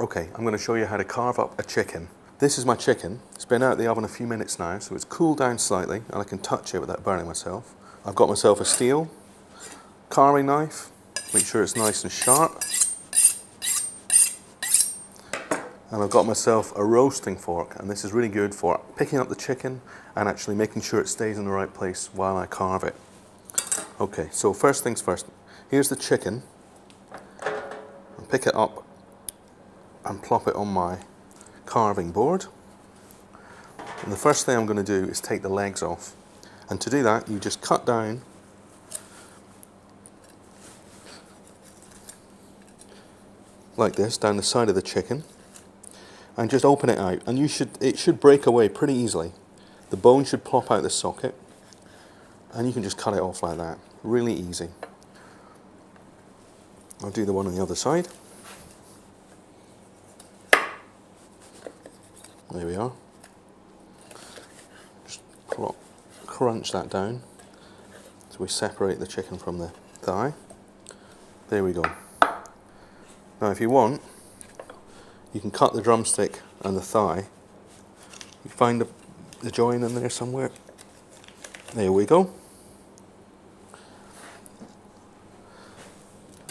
Okay, I'm going to show you how to carve up a chicken. This is my chicken. It's been out of the oven a few minutes now, so it's cooled down slightly and I can touch it without burning myself. I've got myself a steel carving knife. Make sure it's nice and sharp. And I've got myself a roasting fork, and this is really good for picking up the chicken and actually making sure it stays in the right place while I carve it. Okay, so first things first. Here's the chicken. I'll pick it up and plop it on my carving board. And the first thing I'm going to do is take the legs off. And to do that, you just cut down like this down the side of the chicken and just open it out, and it should break away pretty easily. The bone should plop out the socket and you can just cut it off like that. Really easy. I'll do the one on the other side. There we are. Just crunch that down so we separate the chicken from the thigh. There we go. Now if you want, you can cut the drumstick and the thigh. You find the joint in there somewhere. There we go.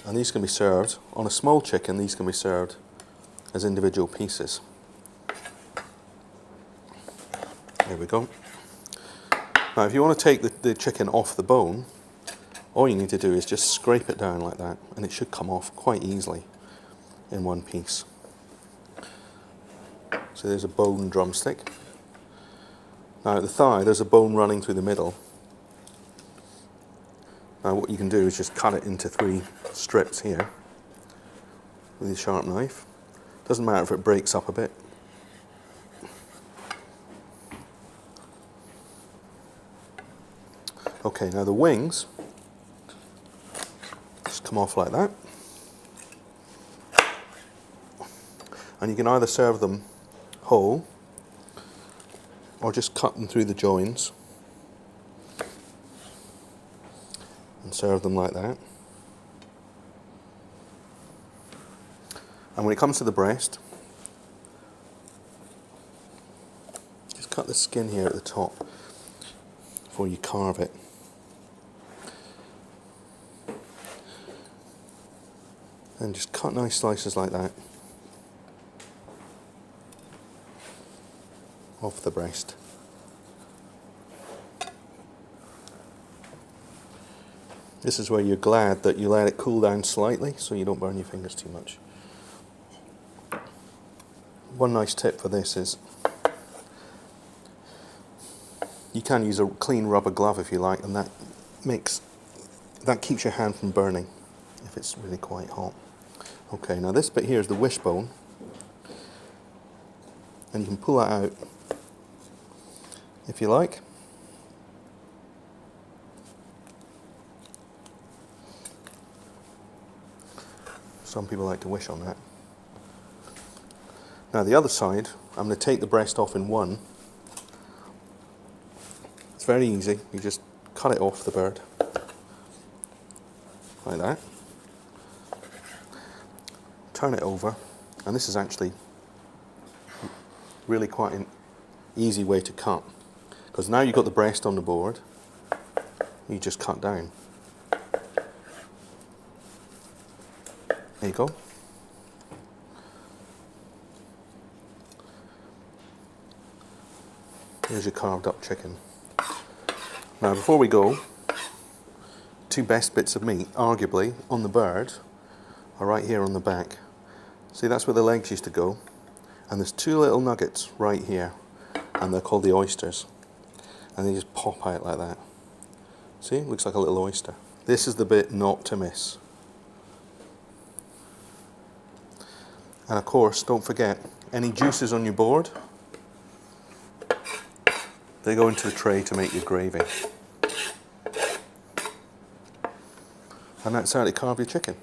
And these can be served, on a small chicken, these can be served as individual pieces. There we go. Now if you want to take the chicken off the bone, all you need to do is just scrape it down like that, and it should come off quite easily in one piece. So there's a bone drumstick. Now at the thigh, there's a bone running through the middle. Now what you can do is just cut it into 3 strips here with your sharp knife. Doesn't matter if it breaks up a bit. Okay, now the wings just come off like that. And you can either serve them whole or just cut them through the joins and serve them like that. And when it comes to the breast, just cut the skin here at the top before you carve it. And just cut nice slices like that off the breast. This is where you're glad that you let it cool down slightly so you don't burn your fingers too much. One nice tip for this is you can use a clean rubber glove if you like, and that keeps your hand from burning if it's really quite hot. Okay, now this bit here is the wishbone, and you can pull that out if you like. Some people like to wish on that. Now the other side, I'm going to take the breast off in one. It's very easy, you just cut it off the bird, like that. Turn it over, and this is actually really quite an easy way to cut, because now you've got the breast on the board, you just cut down. There you go. Here's your carved up chicken. Now before we go, 2 best bits of meat, arguably, on the bird are right here on the back. See, that's where the legs used to go, and there's 2 little nuggets right here, and they're called the oysters, and they just pop out like that. See, it looks like a little oyster. This is the bit not to miss. And of course, don't forget, any juices on your board, they go into the tray to make your gravy. And that's how to carve your chicken.